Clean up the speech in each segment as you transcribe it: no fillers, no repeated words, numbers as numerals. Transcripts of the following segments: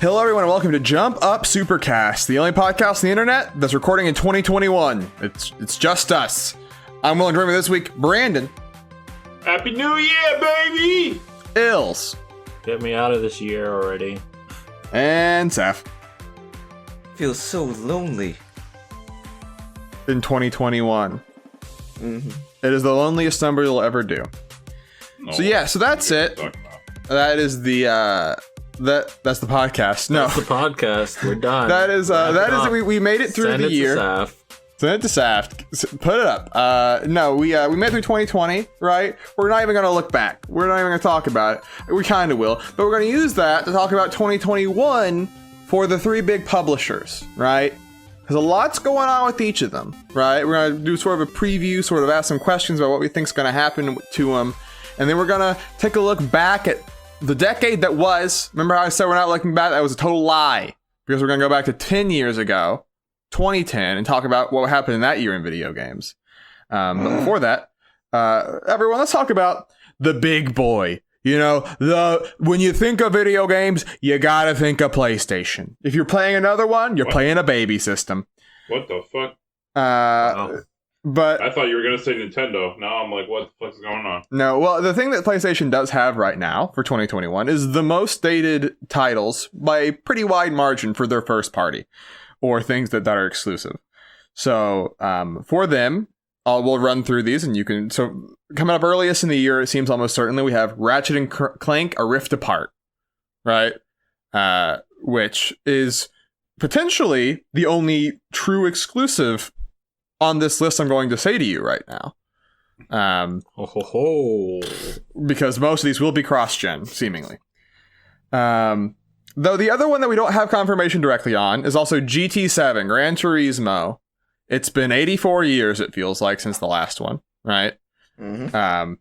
Hello, everyone, and welcome to Jump Up Supercast, the only podcast on the internet that's recording in 2021. It's just us. I'm Will, and joining me this week, Brandon. Happy New Year, baby! Ills. Get me out of this year already. And Seth. Feels so lonely. In 2021. Mm-hmm. It is the loneliest number you'll ever do. So that's it. That is the that's the podcast. No, that's the podcast. We're done. that is we made it through the year. Send it to Saft. Put it up. No, we made it through 2020, right? We're not even gonna look back. We're not even gonna talk about it. We kind of will, but we're gonna use that to talk about 2021 for the three big publishers, right? Because a lot's going on with each of them, right? We're gonna do sort of a preview, sort of ask some questions about what we think's gonna happen to them, and then we're gonna take a look back at the decade that was. Remember how I said we're not looking back? That was a total lie, because we're gonna go back to 10 years ago, 2010, and talk about what happened in that year in video games. But before that, everyone, let's talk about the big boy. You know, when you think of video games, you gotta think of PlayStation. If you're playing another one, you're playing a baby system. What the fuck? But I thought you were gonna say Nintendo. Now I'm like, what the fuck is going on? No, well, the thing that PlayStation does have right now for 2021 is the most dated titles by a pretty wide margin for their first party, or things that are exclusive. So for them, we'll run through these, and you can. So coming up earliest in the year, it seems almost certainly we have Ratchet and Clank: A Rift Apart, right? Which is potentially the only true exclusive on this list I'm going to say to you right now. Because most of these will be cross-gen, seemingly. Though the other one that we don't have confirmation directly on is also GT7, Gran Turismo. It's been 84 years, it feels like, since the last one, right? Mm-hmm.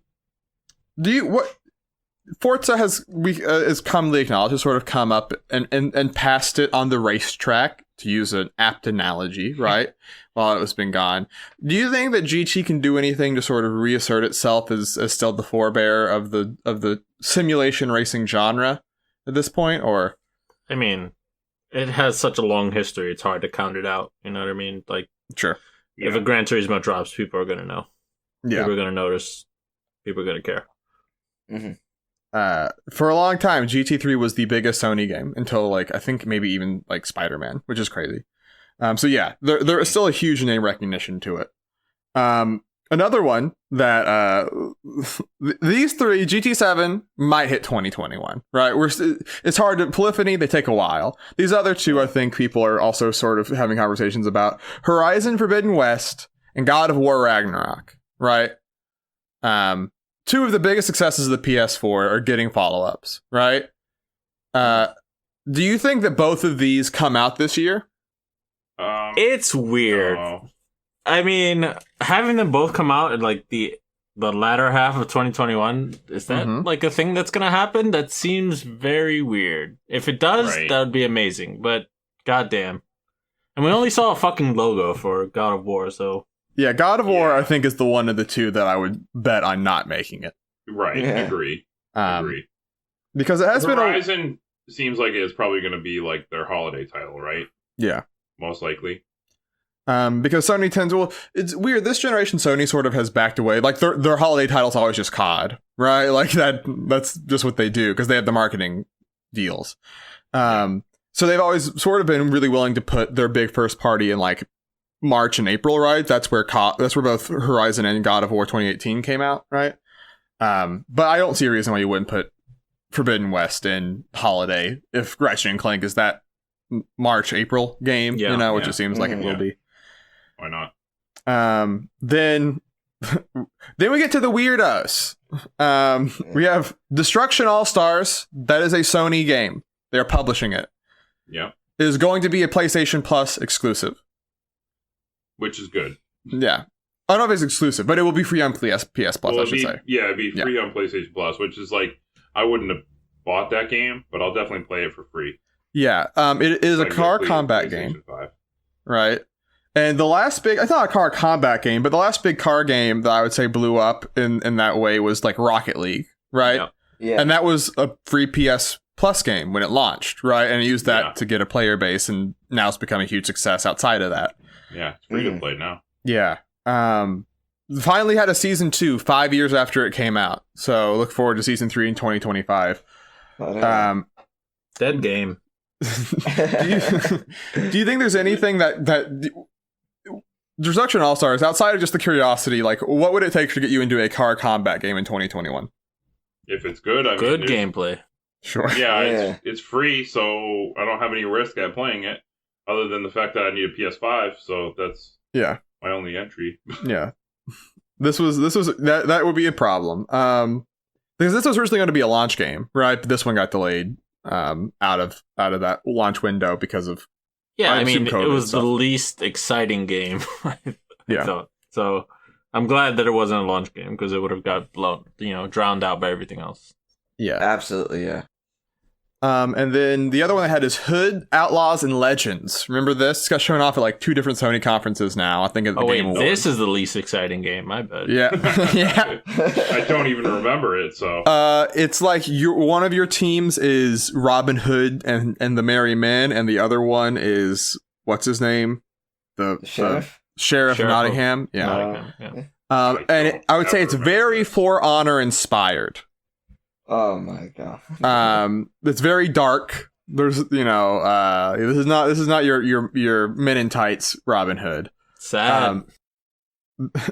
Forza has commonly acknowledged, has sort of come up and passed it on the racetrack, to use an apt analogy, right? While it was been gone. Do you think that GT can do anything to sort of reassert itself as still the forebearer of the simulation racing genre at this point, or? I mean, it has such a long history, it's hard to count it out. You know what I mean? Like, sure. If a Gran Turismo drops, people are going to know. Yeah. People are going to notice. People are going to care. Mm-hmm. For a long time, GT3 was the biggest Sony game until, like, I think maybe even like Spider-Man, which is crazy. So yeah, there is still a huge name recognition to it. Another one that these three, GT7 might hit 2021, right? It's hard to Polyphony, they take a while. These other two, I think people are also sort of having conversations about. Horizon Forbidden West and God of War Ragnarok, right? Two of the biggest successes of the PS4 are getting follow-ups, right? Do you think that both of these come out this year? It's weird. I mean, having them both come out in like the latter half of 2021, is that like a thing that's gonna happen? That seems very weird. If it does, that would be amazing. But goddamn, and we only saw a fucking logo for God of War, so. Yeah, God of War, I think, is the one of the two that I would bet on not making it. Right, agree. Because it has Horizon seems like it's probably going to be like their holiday title, right? Yeah. Most likely. Because Sony tends, well, it's weird. This generation, Sony sort of has backed away. Like, their holiday title's always just COD, right? Like, that's just what they do, because they have the marketing deals. So they've always sort of been really willing to put their big first party in, like, March and April, right? That's where both Horizon and God of War 2018 came out, right? But I don't see a reason why you wouldn't put Forbidden West in holiday if Ratchet and Clank is that March, April game, which it seems like it will be. Why not? Then we get to the weirdos. We have Destruction All-Stars. That is a Sony game. They're publishing it. Yeah. It is going to be a PlayStation Plus exclusive. Which is good. Yeah. I don't know if it's exclusive, but it will be free on PS Plus, I should say. Yeah, it'd be free on PlayStation Plus, which is like, I wouldn't have bought that game, but I'll definitely play it for free. Yeah, it is a car combat game. 5. Right? And the last big, it's not a car combat game, but the last big car game that I would say blew up in that way was like Rocket League, right? Yeah. And that was a free PS Plus game when it launched, right? And it used that to get a player base, and now it's become a huge success outside of that. Yeah, it's free to play now. Yeah. Finally had a season 2 5 years after it came out. So look forward to season 3 in 2025. Dead game. Do you think there's anything that Destruction All-Stars, outside of just the curiosity, like what would it take to get you into a car combat game in 2021? If it's good, good gameplay. Sure. Yeah, it's free, so I don't have any risk at playing it, other than the fact that I need a PS5. So that's my only entry. Yeah, this was that would be a problem. Because this was originally going to be a launch game, right? But this one got delayed out of that launch window because of it was the least exciting game. So I'm glad that it wasn't a launch game, because it would have got drowned out by everything else. Yeah, absolutely. Yeah. And then the other one I had is Hood, Outlaws, and Legends. Remember this? It's got shown off at like 2 different Sony conferences now. I think at the Game Awards. This is the least exciting game. My bad. Yeah, yeah. I don't even remember it. So it's like one of your teams is Robin Hood and the Merry Men, and the other one is what's his name, the Sheriff of Nottingham. Yeah. And I would say it's very For Honor inspired. Oh my god. It's very dark. There's this is not your Men in Tights Robin Hood. Sad.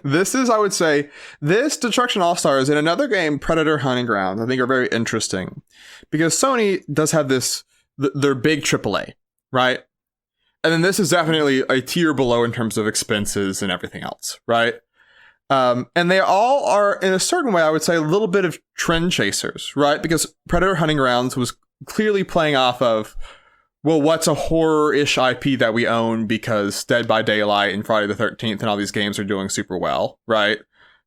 This is, I would say, this Destruction All-Stars and another game, Predator Hunting Grounds, I think are very interesting, because Sony does have their big AAA, right? And then this is definitely a tier below in terms of expenses and everything else, right? And they all are, in a certain way, I would say, a little bit of trend chasers, right? Because Predator Hunting Grounds was clearly playing off of, well, what's a horror-ish IP that we own, because Dead by Daylight and Friday the 13th and all these games are doing super well, right?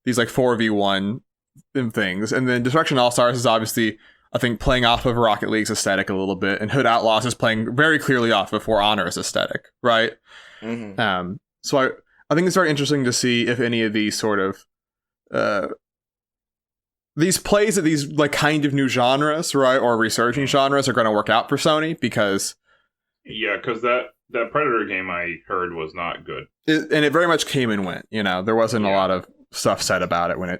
These like 4v1 things. And then Destruction All-Stars is obviously, I think, playing off of Rocket League's aesthetic a little bit, and Hood Outlaws is playing very clearly off of For Honor's aesthetic, right? Mm-hmm. So I think it's very interesting to see if any of these sort of these plays at these like kind of new genres, right, or resurging genres are going to work out for Sony, because that Predator game I heard was not good, and it very much came and went. There wasn't a lot of stuff said about it when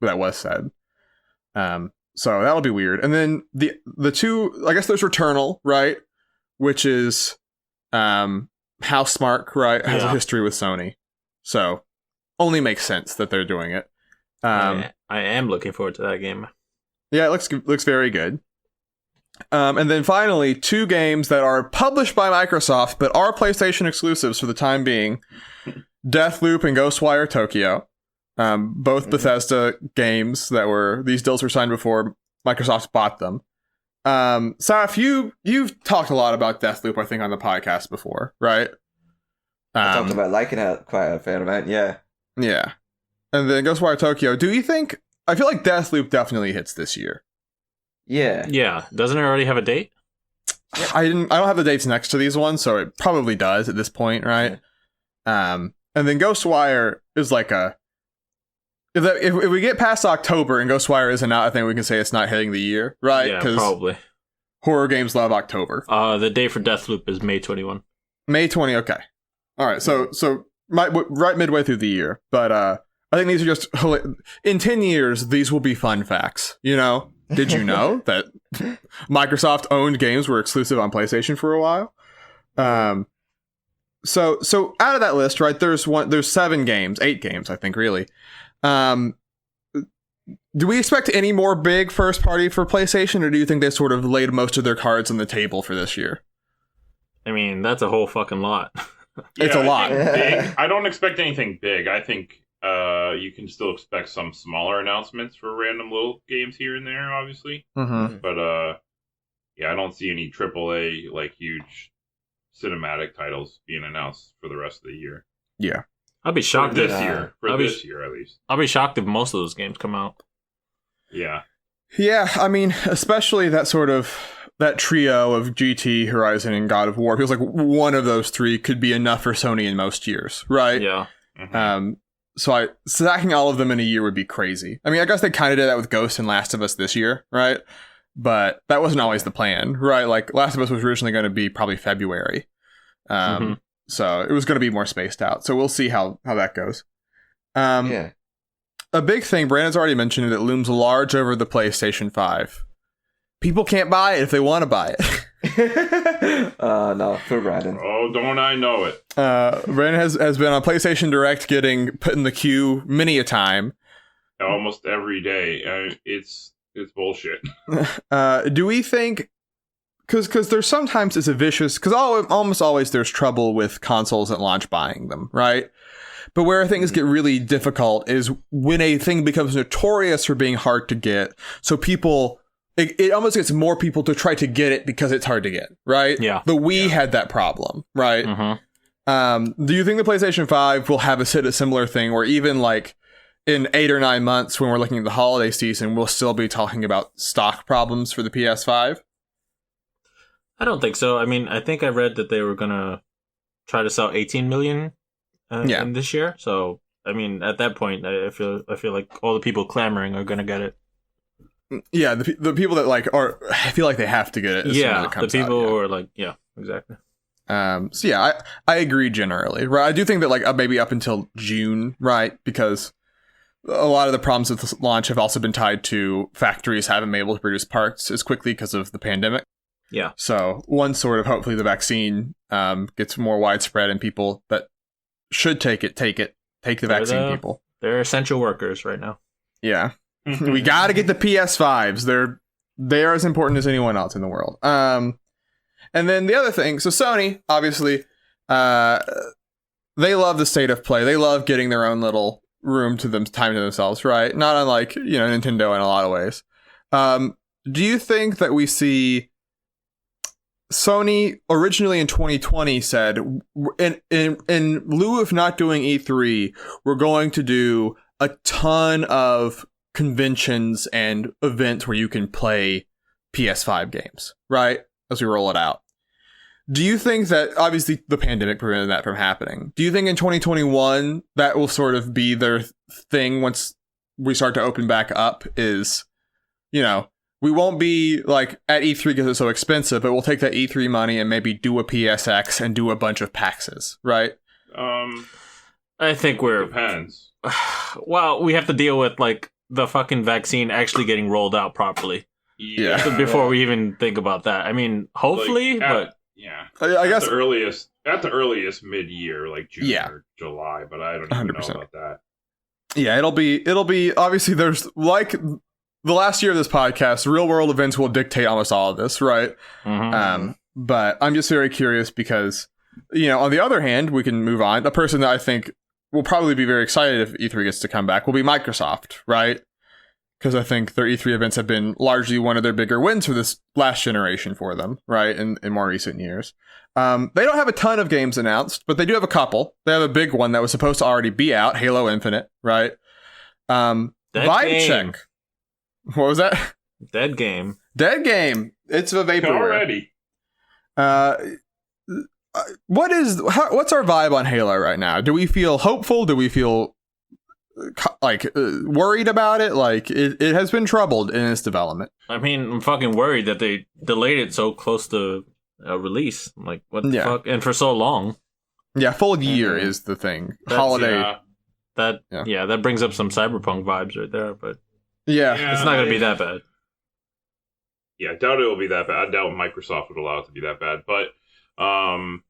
that was said. So that'll be weird. And then the two, I guess there's Returnal, right, which is Housemarque, right, has a history with Sony. So, only makes sense that they're doing it. I am looking forward to that game. Yeah, it looks very good. And then finally, 2 games that are published by Microsoft but are PlayStation exclusives for the time being: Deathloop and Ghostwire Tokyo. Both Bethesda games these deals were signed before Microsoft bought them. Saf, you've talked a lot about Deathloop, I think, on the podcast before, right? I talked about liking it quite a fair amount, yeah. Yeah. And then Ghostwire Tokyo. Do you think... I feel like Deathloop definitely hits this year. Yeah. Yeah. Doesn't it already have a date? I don't have the dates next to these ones, so it probably does at this point, right? Yeah. And then Ghostwire is like a... If we get past October and Ghostwire isn't out, I think we can say it's not hitting the year, right? Yeah, probably. Horror games love October. The date for Deathloop is May 21. May 20, okay. All right, so right midway through the year. But I think these are just... In 10 years, these will be fun facts, Did you know that Microsoft-owned games were exclusive on PlayStation for a while? So out of that list, right, there's 7 games, 8 games, I think, really. Do we expect any more big first party for PlayStation, or do you think they sort of laid most of their cards on the table for this year? I mean, that's a whole fucking lot. It's a lot. Big. I don't expect anything big. I think you can still expect some smaller announcements for random little games here and there, obviously. Mm-hmm. But I don't see any AAA like huge cinematic titles being announced for the rest of the year. Yeah. I'll be shocked this year. This year, at least. I'll be shocked if most of those games come out. Yeah. Yeah, I mean, especially that trio of GT, Horizon, and God of War feels like one of those 3 could be enough for Sony in most years, right? Yeah. Mm-hmm. So stacking all of them in a year would be crazy. I mean, I guess they kind of did that with Ghost and Last of Us this year, right? but that wasn't always the plan, right? Like Last of Us was originally going to be probably February. So it was going to be more spaced out. So we'll see how that goes. A big thing, Brandon's already mentioned it, that looms large over the PlayStation 5. People can't buy it if they want to buy it. No, for Brandon. Oh, don't I know it. Brandon has been on PlayStation Direct getting put in the queue many a time. Almost every day. It's bullshit. Do we think... Because there's sometimes it's a vicious... Because almost always there's trouble with consoles at launch buying them, right? But where things get really difficult is when a thing becomes notorious for being hard to get. So people... It almost gets more people to try to get it because it's hard to get, right? Yeah. The Wii had that problem, right? Do you think the PlayStation 5 will have a similar thing, or even like in 8 or 9 months when we're looking at the holiday season, we'll still be talking about stock problems for the PS5? I don't think so. I mean, I think I read that they were going to try to sell 18 million in this year. So, I mean, at that point, I feel like all the people clamoring are going to get it. Yeah, the people that like are, I feel like they have to get it. As soon as it comes the people out, who are like, yeah, exactly. So yeah, I agree generally. Right, I do think that like maybe up until June, right, because a lot of the problems with the launch have also been tied to factories haven't been able to produce parts as quickly because of the pandemic. Yeah. So one sort of hopefully the vaccine gets more widespread and people that should take the vaccine. People, they're essential workers right now. Yeah. We got to get the PS5s. They're as important as anyone else in the world. And then the other thing, so Sony, obviously, they love the state of play. They love getting their own little time to themselves, right? Not unlike, Nintendo in a lot of ways. Do you think that we see Sony originally in 2020 said, in lieu of not doing E3, we're going to do a ton of conventions and events where you can play PS5 games, right? As we roll it out. Do you think that, obviously the pandemic prevented that from happening. Do you think in 2021 that will sort of be their thing once we start to open back up is, we won't be like at E3 because it's so expensive, but we'll take that E3 money and maybe do a PSX and do a bunch of PAXs, right? I think depends. Well, we have to deal with like the fucking vaccine actually getting rolled out properly. Yeah. Before we even think about that. I mean, hopefully, I guess at the earliest mid-year, like June or July, but I don't even know about that. Yeah, it'll be obviously there's like the last year of this podcast, real world events will dictate almost all of this, right? But I'm just very curious because, on the other hand, we can move on. A person that I think will probably be very excited if E3 gets to come back will be Microsoft, right? Because I think their E3 events have been largely one of their bigger wins for this last generation for them, right? In more recent years. They don't have a ton of games announced, but they do have a couple. They have a big one that was supposed to already be out, Halo Infinite, right? Vibe check. What was that? Dead game. It's a vaporware. Already. What's our vibe on Halo right now? Do we feel hopeful? Do we feel worried about it? Like it has been troubled in its development. I mean, I'm fucking worried that they delayed it so close to release. Like what the fuck? And for so long. Yeah, full year is the thing. Holiday. That brings up some cyberpunk vibes right there, but yeah, it's not going to be that bad. Yeah, I doubt it will be that bad. I doubt Microsoft would allow it to be that bad. But I'm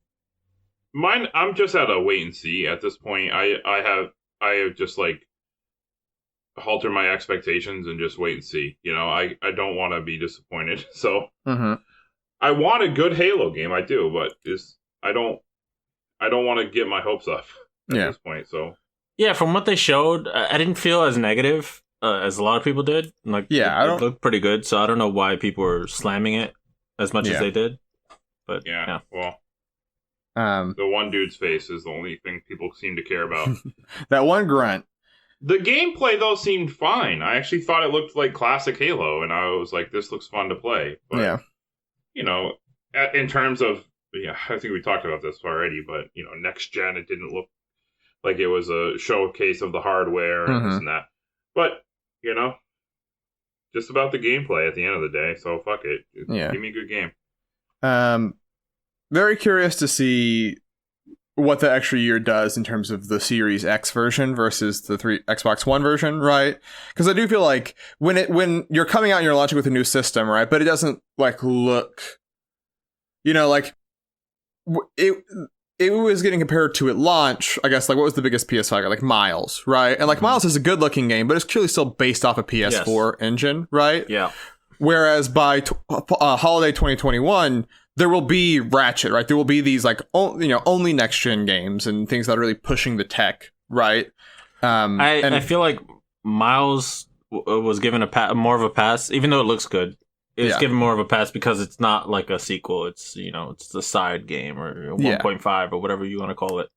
just at a wait and see at this point. I have just like halted my expectations and just wait and see. I don't want to be disappointed. So I want a good Halo game. I do, but I don't want to get my hopes up at this point. So yeah, from what they showed, I didn't feel as negative as a lot of people did. Like, it looked pretty good. So I don't know why people were slamming it as much as they did. But well, the one dude's face is the only thing people seem to care about. That one grunt. The gameplay though seemed fine. I actually thought it looked like classic Halo, and I was like, "This looks fun to play." But, in terms of I think we talked about this already. But next gen, it didn't look like it was a showcase of the hardware and this and that. But just about the gameplay at the end of the day. So fuck it. Yeah. Give me a good game. Very curious to see what the extra year does in terms of the Series X version versus the Xbox One version, right? Because I do feel like when you're coming out and you're launching with a new system, right? But it doesn't like look, like it was getting compared to at launch. I guess like what was the biggest PS5? Like Miles, right? And like Miles is a good looking game, but it's clearly still based off a PS4 engine, right? Yeah. Whereas by holiday 2021. There will be Ratchet, right? There will be these like only next gen games and things that are really pushing the tech, right? I feel like Miles was given more of a pass, even though it looks good. It's given more of a pass because it's not like a sequel. It's it's a side game or 1.5 or whatever you want to call it.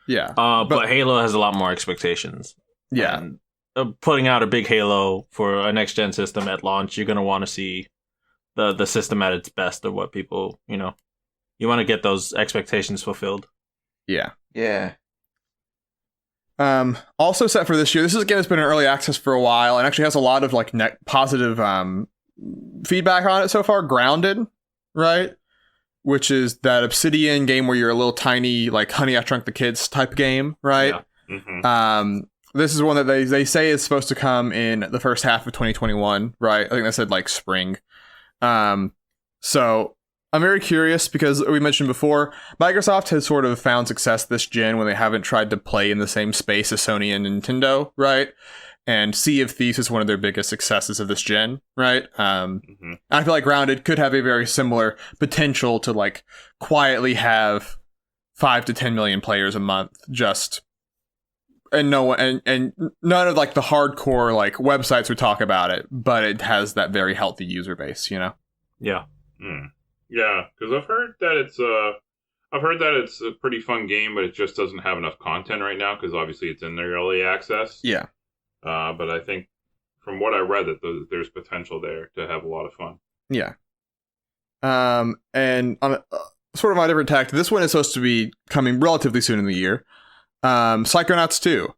Yeah. But Halo has a lot more expectations. Yeah. And putting out a big Halo for a next gen system at launch, you're gonna want to see the system at its best, or what people, you want to get those expectations fulfilled. Yeah. Yeah. Also set for this year, this is a game that's been in early access for a while and actually has a lot of like positive feedback on it so far. Grounded, right? Which is that Obsidian game where you're a little tiny, like Honey, I Shrunk the Kids type game, right? Yeah. Mm-hmm. This is one that they say is supposed to come in the first half of 2021, right? I think they said like spring. So I'm very curious because we mentioned before, Microsoft has sort of found success this gen when they haven't tried to play in the same space as Sony and Nintendo, right? And Sea of Thieves is one of their biggest successes of this gen, right? I feel like Grounded could have a very similar potential to like quietly have 5 to 10 million players a month, and no one and none of like the hardcore like websites would talk about it, but it has that very healthy user base, Yeah. Yeah, because I've heard that it's a pretty fun game, but it just doesn't have enough content right now because obviously it's in their early access. Yeah. But I think from what I read that there's potential there to have a lot of fun. Yeah. And on sort of on a different tact, this one is supposed to be coming relatively soon in the year. Psychonauts 2,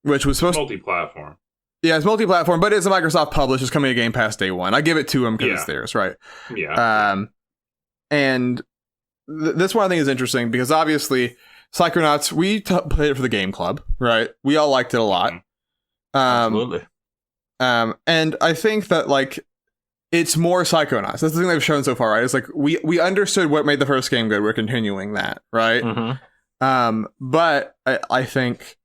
which was supposed multi-platform. Yeah, it's multi-platform, but it's a Microsoft publish. It's coming to Game Pass day one. I give it to them because it's theirs, right? Yeah. And this one I think is interesting because obviously Psychonauts, we played it for the game club, right? We all liked it a lot. Absolutely. And I think that like it's more Psychonauts. That's the thing they've shown so far, right? It's like we understood what made the first game good. We're continuing that, right? Mm-hmm. But I think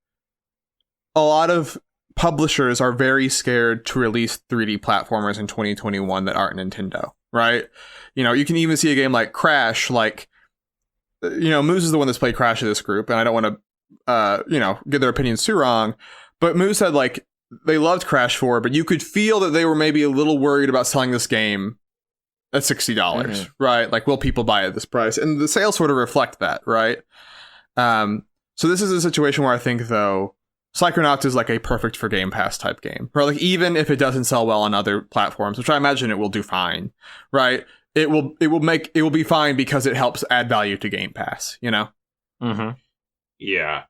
a lot of publishers are very scared to release 3D platformers in 2021 that aren't Nintendo, right? You can even see a game like Crash, like, Moose is the one that's played Crash of this group, and I don't want to, get their opinions too wrong, but Moose said, like, they loved Crash 4, but you could feel that they were maybe a little worried about selling this game at $60, right? Like, will people buy it at this price? And the sales sort of reflect that, right? So this is a situation where I think, though, Psychonauts is like a perfect for Game Pass type game, right? Like even if it doesn't sell well on other platforms, which I imagine it will do fine, right? It will be fine because it helps add value to Game Pass, Mm-hmm. Yeah.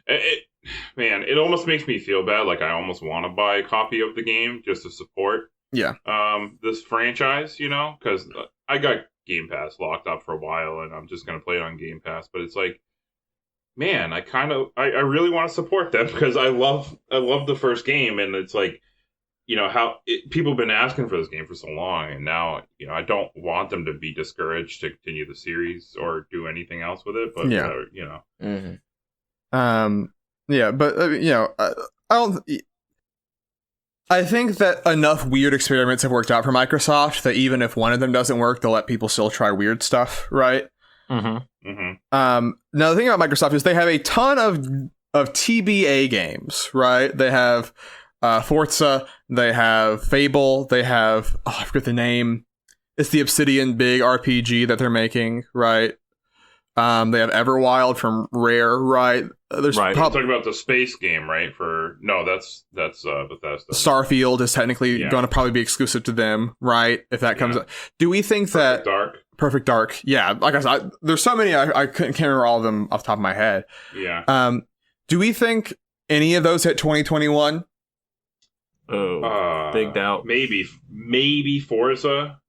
It almost makes me feel bad. Like I almost want to buy a copy of the game just to support this franchise, because I got Game Pass locked up for a while and I'm just going to play it on Game Pass. But it's like, man, I really want to support them because I love the first game, and it's like, people have been asking for this game for so long, and now, I don't want them to be discouraged to continue the series or do anything else with it, but I think that enough weird experiments have worked out for Microsoft that even if one of them doesn't work, they'll let people still try weird stuff, right? Mm-hmm. Mm-hmm. Now the thing about Microsoft is they have a ton of TBA games, right? They have Forza, they have Fable, they have I forget the name. It's the Obsidian big RPG that they're making, right? They have Everwild from Rare, right? You're talking about the space game, right? That's Bethesda. Starfield is technically going to probably be exclusive to them, right? If that comes up. Do we think Perfect Dark. Yeah, like I said, there's so many I can't remember all of them off the top of my head. Yeah. Do we think any of those hit 2021? Oh, big doubt. Maybe Forza.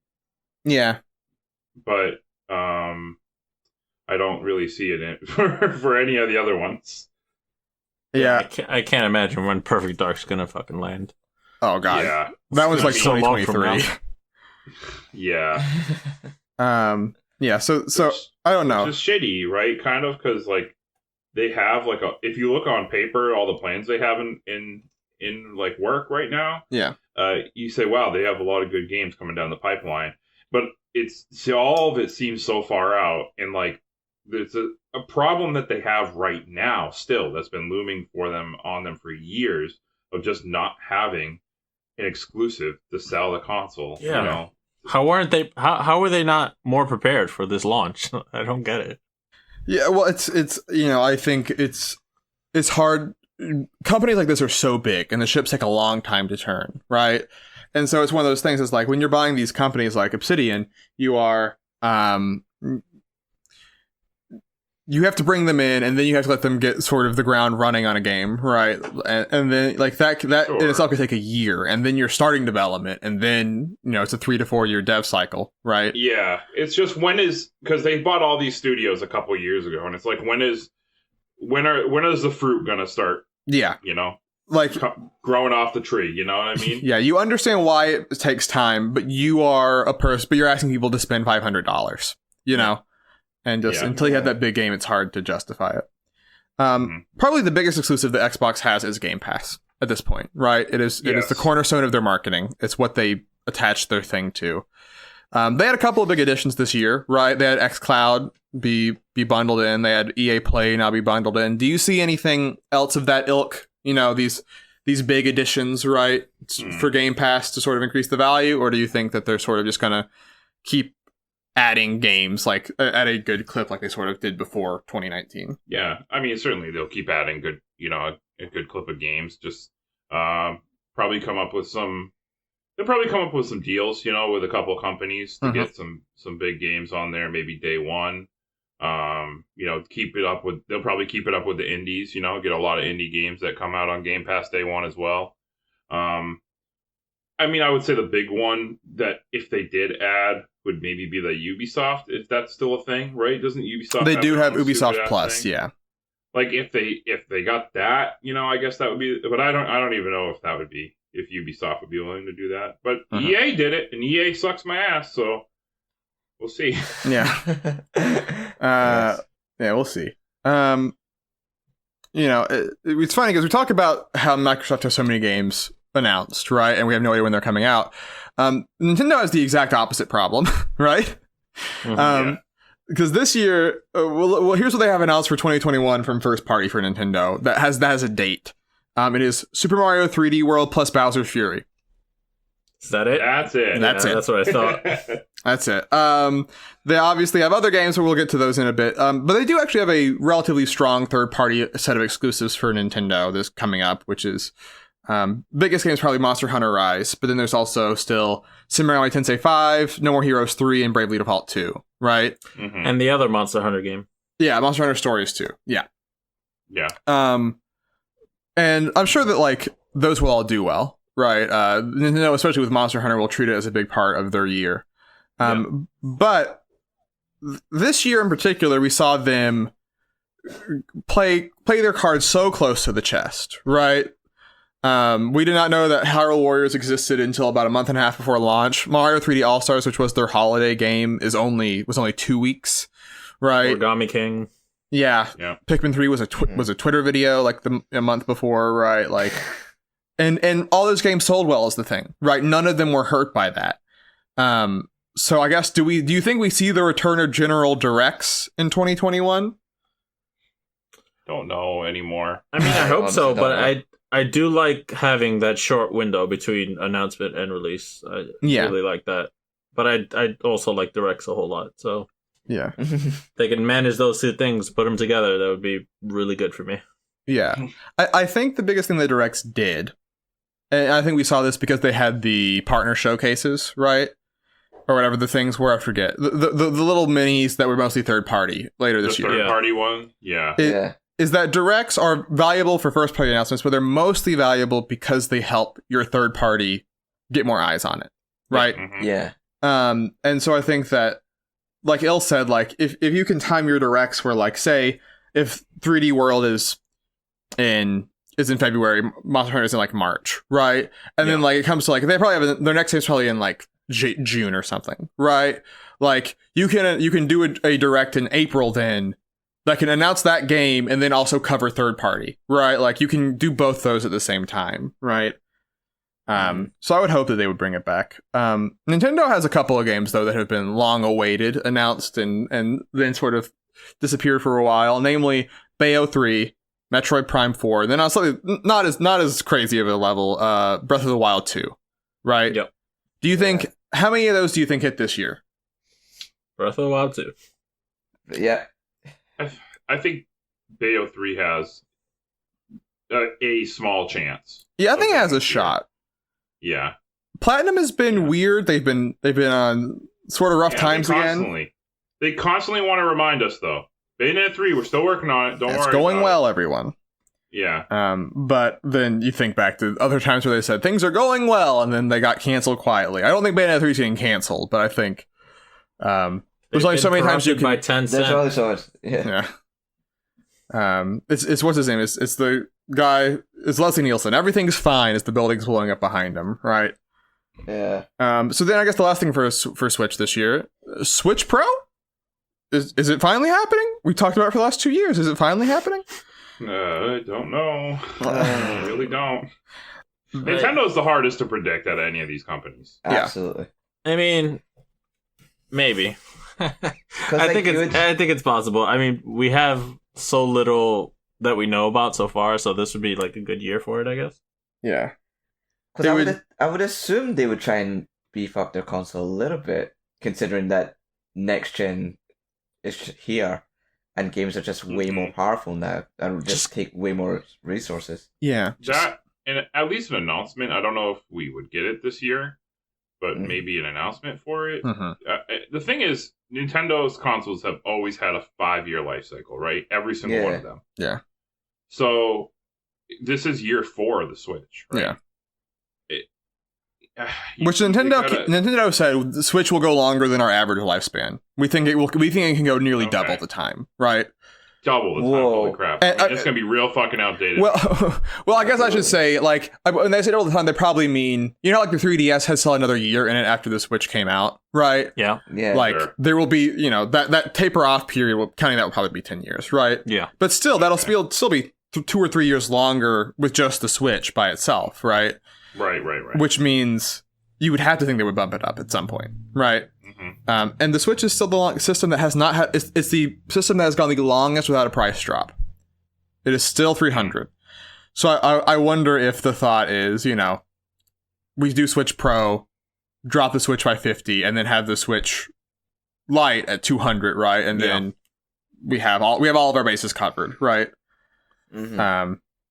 Yeah, but I don't really see it in for any of the other ones. Yeah, I can't imagine when Perfect Dark's gonna fucking land. Oh god, yeah, that was like 2023. Yeah. Yeah. So I don't know. It's just shitty, right? Kind of, because like they have like if you look on paper, all the plans they have in like work right now. Yeah. You say, wow, they have a lot of good games coming down the pipeline, but all of it seems so far out, and like there's a problem that they have right now still that's been looming on them for years of just not having an exclusive to sell the console. Yeah. You know? How were they not more prepared for this launch? I don't get it. Yeah, well, it's I think it's hard. Companies like this are so big, and the ships take a long time to turn, right? And so it's one of those things. It's like when you're buying these companies like Obsidian, you are you have to bring them in, and then you have to let them get sort of the ground running on a game, right? And then like that Sure. in itself could take a year, and then you're starting development, and then it's a 3 to 4 year dev cycle, right? Yeah, it's just because they bought all these studios a couple of years ago, and it's like when is the fruit gonna start? Yeah, like growing off the tree, you know what I mean? Yeah, you understand why it takes time, but you are a person, but you're asking people to spend $500, and just until you have that big game, it's hard to justify it. Probably the biggest exclusive that Xbox has is Game Pass at this point, right? It is the cornerstone of their marketing. It's what they attach their thing to. They had a couple of big additions this year, right? They had xCloud be bundled in. They had EA Play now be bundled in. Do you see anything else of that ilk? These big additions, right, for Game Pass to sort of increase the value, or do you think that they're sort of just gonna keep adding games like at a good clip like they sort of did before 2019? Yeah, I mean certainly they'll keep adding good, a good clip of games. Just probably come up with some. They'll probably come up with some deals, with a couple of companies to get some big games on there, maybe day one. They'll probably keep it up with the indies, get a lot of indie games that come out on Game Pass day one as well. I mean, I would say the big one that if they did add would maybe be the Ubisoft, if that's still a thing, right? Doesn't Ubisoft? They do have Ubisoft Plus, thing? Yeah. Like if they got that, I guess that would be. But I don't even know if that would be, if Ubisoft would be willing to do that. But EA did it, and EA sucks my ass, so we'll see. Yeah. Yeah, we'll see. It's funny because we talk about how Microsoft has so many games announced, right? And we have no idea when they're coming out. Nintendo has the exact opposite problem, right? Because this year, here's what they have announced for 2021 from first party for Nintendo that has a date. It is Super Mario 3D World plus Bowser's Fury. Is that it? That's it. That's it. That's what I thought. That's it. They obviously have other games, so we'll get to those in a bit. But they do actually have a relatively strong third-party set of exclusives for Nintendo that's coming up, which is biggest game is probably Monster Hunter Rise, but then there's also still Sim Railway Tensei 5, No More Heroes 3, and Bravely Default 2, right? And the other Monster Hunter game. Yeah, Monster Hunter Stories 2. Yeah. Yeah. And I'm sure that like those will all do well, right? Nintendo, especially with Monster Hunter, will treat it as a big part of their year. But this year in particular, we saw them play their cards so close to the chest, right? We did not know that Hyrule Warriors existed until about a month and a half before launch. Mario 3D All-Stars, which was their holiday game, was only 2 weeks, right? Origami King. Yeah. Pikmin 3 was a Twitter video like a month before, right? Like, and all those games sold well is the thing, right? None of them were hurt by that. So I guess do you think we see the return of General Directs in 2021? Don't know anymore. I mean, I hope so, but I do like having that short window between announcement and release. I really like that. But I also like Directs a whole lot, so yeah. They can manage those two things, put them together, that would be really good for me. Yeah. I think the biggest thing the Directs did, and I think we saw this because they had the partner showcases, right? Or whatever the things were, I forget. The little minis that were mostly third party later this year. Third party one? Yeah. is that directs are valuable for first party announcements, but they're mostly valuable because they help your third party get more eyes on it, right? Mm-hmm. Yeah. And so I think that, like Il said, like if you can time your directs where, like, say if 3D World is in February, Monster Hunter is in like March, right? And then like it comes to like they probably have their next game's probably in like June or something, right? Like you can do a direct in April then that can announce that game and then also cover third party, right? Like you can do both those at the same time, right? So I would hope that they would bring it back. Nintendo has a couple of games though that have been long awaited, announced and then sort of disappeared for a while, namely Bayo 3, Metroid Prime 4, and then also not as crazy of a level, Breath of the Wild 2, right? Yep. Do you think how many of those do you think hit this year? Breath of the Wild 2. Yeah. I think Bayo 3 has a small chance. Yeah, I think it has a shot. Yeah. Platinum has been weird. They've been on sort of rough times again. They constantly want to remind us though. Bayonetta 3, we're still working on it. Don't worry. It's going well, everyone. Yeah. But then you think back to other times where they said things are going well, and then they got canceled quietly. I don't think Bayonetta 3 is getting canceled, but I think there's only so many times you can. By 10 cents. There's only so much. Yeah. It's what's his name? It's the guy. It's Leslie Nielsen. Everything's fine as the building's blowing up behind him, right? Yeah. So then I guess the last thing for Switch this year, Switch Pro. Is it finally happening? We talked about it for the last 2 years. Is it finally happening? I don't know. I really don't. Nintendo's the hardest to predict out of any of these companies. Absolutely. I mean, maybe. I think it's possible. I mean, we have so little that we know about so far, so this would be like a good year for it, I guess. Yeah. Because I would assume they would try and beef up their console a little bit, considering that next gen is here and games are just way more powerful now and would just take way more resources. Yeah. That, and at least an announcement. I don't know if we would get it this year, but maybe an announcement for it. The thing is, Nintendo's consoles have always had a 5-year life cycle, right? Every single one of them. Yeah. So this is year 4 of the Switch, right? Yeah. Which Nintendo said the Switch will go longer than our average lifespan. We think it can go nearly double the time, right? Double the time. Holy crap! It's gonna be real fucking outdated. Well, I guess I should say, like, when they say double the time, they probably mean, you know, like the 3DS has still another year in it after the Switch came out, right? Yeah. Like there will be, you know, that taper off period. Counting that will probably be 10 years, right? Yeah. But still, that'll still be 2 or 3 years longer with just the Switch by itself, right? Right. Which means you would have to think they would bump it up at some point, right? And the Switch is still the system that has not had. It's the system that has gone the longest without a price drop. It is still $300. So I wonder if the thought is, you know, we do Switch Pro, drop the Switch by $50, and then have the Switch Lite at $200, right? And then we have all of our bases covered, right?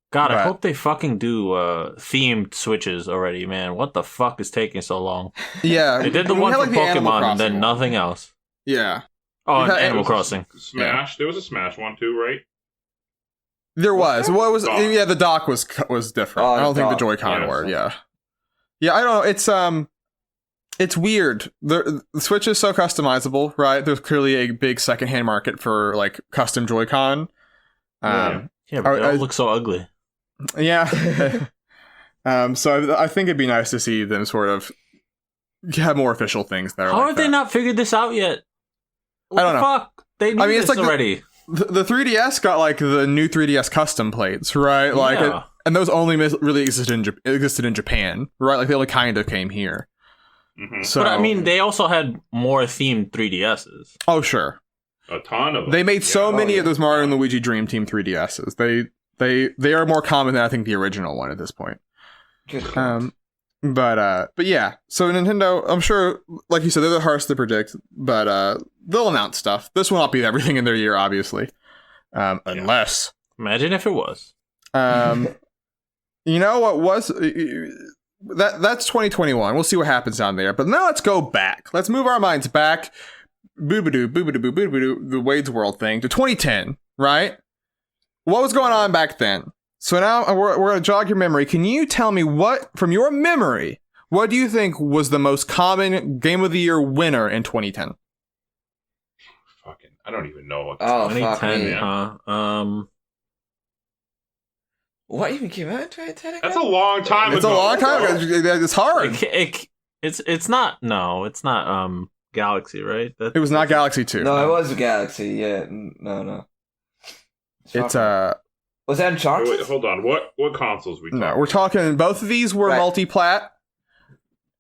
God, I hope they fucking do themed Switches already, man. What the fuck is taking so long? Yeah. They did the one for Pokemon and then nothing else. Yeah. Oh, and Animal Crossing. Smash. Yeah. There was a Smash one too, right? There was. What was? Yeah, the dock was different. I don't think the Joy-Con were. Yeah. Yeah, I don't know. It's weird. The Switch is so customizable, right? There's clearly a big secondhand market for like custom Joy-Con. Yeah, but they all look so ugly. Yeah. So I think it'd be nice to see them sort of have more official things there. How have they not figured this out yet? What I don't know. Fuck? They knew this like already. The 3DS got like the new 3DS custom plates, right? Like, and those only really existed in Japan, right? Like they only kind of came here. So, but I mean, they also had more themed 3DSs. Oh, sure. A ton of them. They made so many of those Mario and Luigi Dream Team 3DSs. They are more common than I think the original one at this point. But yeah. So Nintendo, I'm sure, like you said, they're the hardest to predict, but they'll announce stuff. This will not be everything in their year, obviously, unless. Imagine if it was. You know what was that's 2021. We'll see what happens down there. But now let's go back. Let's move our minds back. Boobadoo, boobadoo, boobadoo, the Wade's World thing to 2010, right? what was going on back then? So now we're going to jog your memory. Can you tell me from your memory, what do you think was the most common Game of the Year winner in 2010? Fucking, I don't even know what. 2010, huh? What even came out in 2010 again? That's a long time ago. It's a long time ago. It's hard. It's not Galaxy, right? It was not Galaxy 2. No, it was Galaxy. Yeah, no. It's Was that Uncharted? Wait, hold on. What consoles we talking? No, we're talking. Both of these were multi-plat.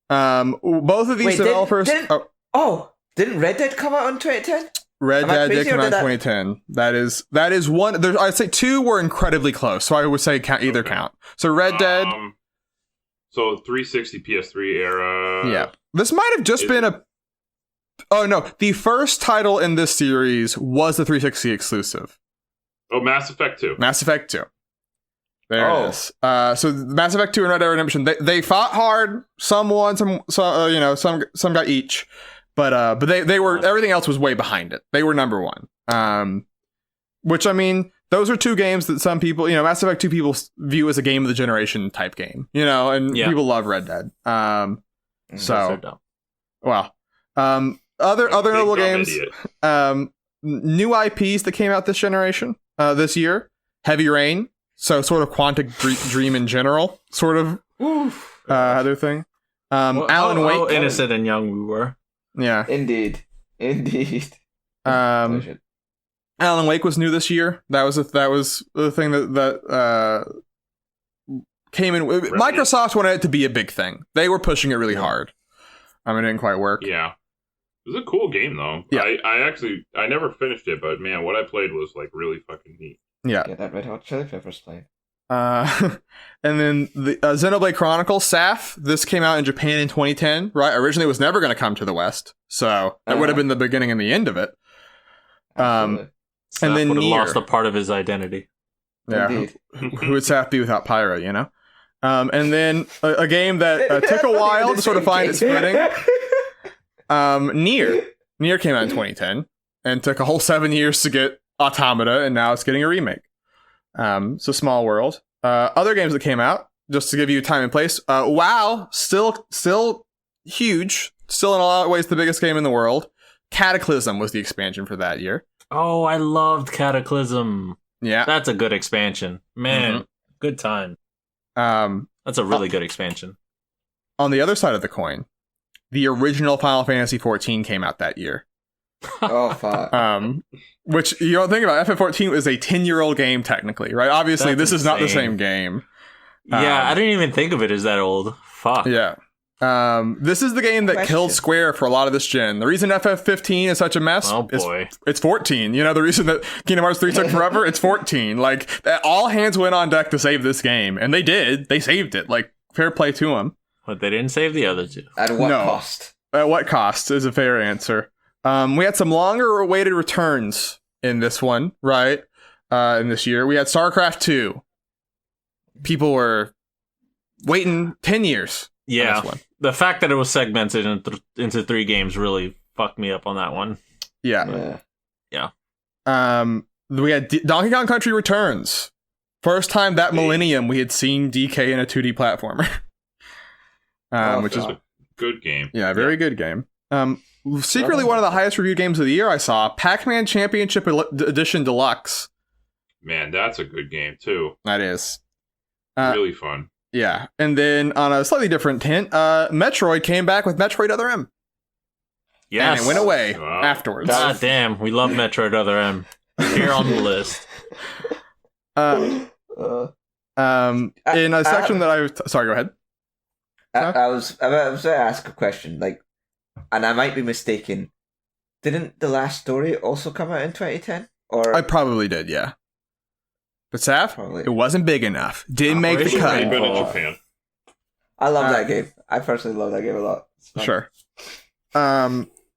Both of these developers. Didn't Red Dead come out in 2010? Red Dead did come out in 2010. That is one. I'd say two were incredibly close, so I would say either count. So Red Dead. So 360 PS3 era. Yeah, this might have just been a. Oh no, the first title in this series was the 360 exclusive. Oh, Mass Effect 2. Mass Effect 2. There it is. So Mass Effect 2 and Red Dead Redemption, they fought hard. Some won, some got each. But they were, everything else was way behind it. They were number one. Which, I mean, those are two games that some people, Mass Effect 2 people view as a game of the generation type game, and people love Red Dead. Other notable games, new IPs that came out this generation, this year, Heavy Rain, so sort of Quantic Dream in general, sort of other thing. Alan Wake. How innocent and young we were. Yeah. Indeed. Alan Wake was new this year. That was the thing that came in. Microsoft wanted it to be a big thing. They were pushing it really hard. It didn't quite work. Yeah. It was a cool game though. Yeah. I never finished it, but man, what I played was like really fucking neat. Yeah. Get that Red Hot Chili Peppers played. And then the Xenoblade Chronicles SAF. This came out in Japan in 2010, right? Originally, it was never going to come to the West, so that would have been the beginning and the end of it. And then would have Nier. lost a part of his identity. Yeah, who would SAF be without Pyro? And then a game that took a while to sort of find its footing. Nier came out in 2010 and took a whole 7 years to get Automata, and now it's getting a remake. So Small World. Other games that came out, just to give you time and place. WoW, still huge. Still in a lot of ways the biggest game in the world. Cataclysm was the expansion for that year. Oh, I loved Cataclysm. Yeah. That's a good expansion. Man, good time. That's a really good expansion. On the other side of the coin, the original Final Fantasy XIV came out that year. Oh, fuck. Which you don't think about. FF14 is a 10-year-old game technically, right? Obviously, this is not the same game. Yeah, I didn't even think of it as that old. Fuck. Yeah. This is the game that killed Square for a lot of this gen. The reason FF15 is such a mess, it's 14. The reason that Kingdom Hearts 3 took forever, it's 14. Like, all hands went on deck to save this game, and they did. They saved it. Like, fair play to them. But they didn't save the other two. At what cost? At what cost is a fair answer. We had some longer awaited returns in this one, right? In this year. We had StarCraft 2. People were waiting 10 years. Yeah. The fact that it was segmented into 3 games really fucked me up on that one. Yeah. Yeah. We had Donkey Kong Country Returns. First time that millennium we had seen DK in a 2D platformer. Which is a good game. Yeah, very good game. Secretly one of the highest reviewed games of the year I saw, Pac-Man Championship Edition Deluxe. Man, that's a good game too. That is. Really fun. Yeah, and then on a slightly different hint, Metroid came back with Metroid Other M. Yes. And it went away afterwards. God damn, we love Metroid Other M. Here on the list. In a section that sorry, go ahead. I was going to ask a question, and I might be mistaken. Didn't The Last Story also come out in 2010? Or I probably did, yeah. But Saf, it wasn't big enough. Didn't make the cut. Good in Japan. I love that game. I personally love that game a lot. Sure.